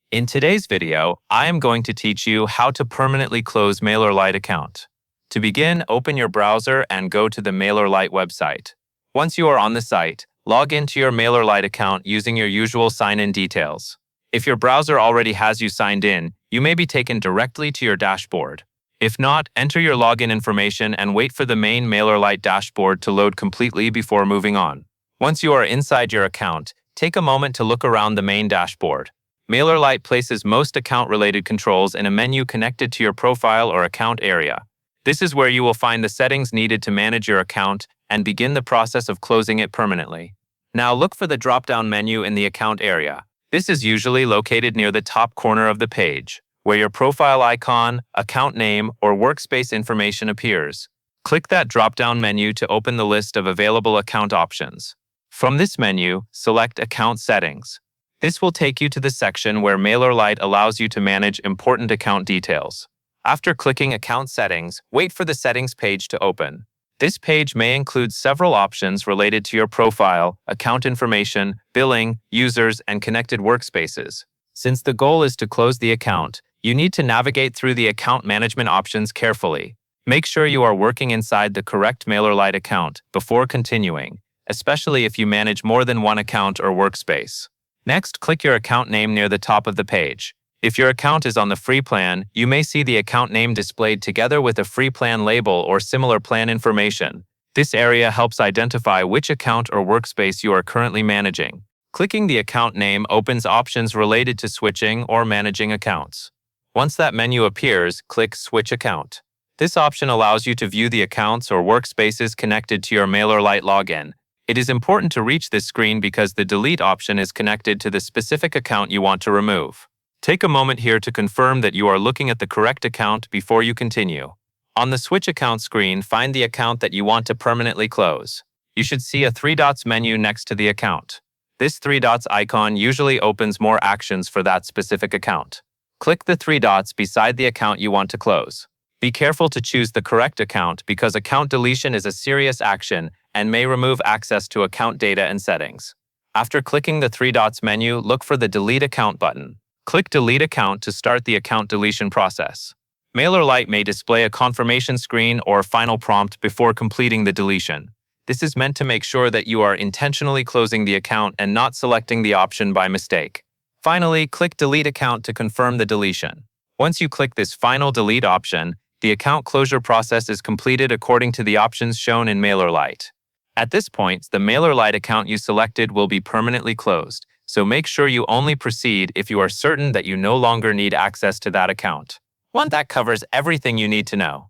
In today's video, I am going to teach you how to permanently close Mailerlite account. To begin, open your browser and go to the Mailerlite website. Once you are on the site, log into your Mailerlite account using your usual sign-in details. If your browser already has you signed in, you may be taken directly to your dashboard. If not, enter your login information and wait for the main Mailerlite dashboard to load completely before moving on. Once you are inside your account, take a moment to look around the main dashboard. Mailerlite places most account-related controls in a menu connected to your profile or account area. This is where you will find the settings needed to manage your account and begin the process of closing it permanently. Now look for the drop-down menu in the account area. This is usually located near the top corner of the page, where your profile icon, account name, or workspace information appears. Click that drop-down menu to open the list of available account options. From this menu, select Account Settings. This will take you to the section where Mailerlite allows you to manage important account details. After clicking Account Settings, wait for the Settings page to open. This page may include several options related to your profile, account information, billing, users, and connected workspaces. Since the goal is to close the account, you need to navigate through the account management options carefully. Make sure you are working inside the correct Mailerlite account before continuing, especially if you manage more than one account or workspace. Next, click your account name near the top of the page. If your account is on the free plan, you may see the account name displayed together with a free plan label or similar plan information. This area helps identify which account or workspace you are currently managing. Clicking the account name opens options related to switching or managing accounts. Once that menu appears, click Switch Account. This option allows you to view the accounts or workspaces connected to your Mailerlite login. It is important to reach this screen because the Delete option is connected to the specific account you want to remove. Take a moment here to confirm that you are looking at the correct account before you continue. On the Switch Account screen, find the account that you want to permanently close. You should see a three dots menu next to the account. This three dots icon usually opens more actions for that specific account. Click the three dots beside the account you want to close. Be careful to choose the correct account because account deletion is a serious action and may remove access to account data and settings. After clicking the three dots menu, look for the Delete Account button. Click Delete Account to start the account deletion process. Mailerlite may display a confirmation screen or final prompt before completing the deletion. This is meant to make sure that you are intentionally closing the account and not selecting the option by mistake. Finally, click Delete Account to confirm the deletion. Once you click this final delete option, the account closure process is completed according to the options shown in Mailerlite. At this point, the Mailerlite account you selected will be permanently closed, so make sure you only proceed if you are certain that you no longer need access to that account. That covers everything you need to know.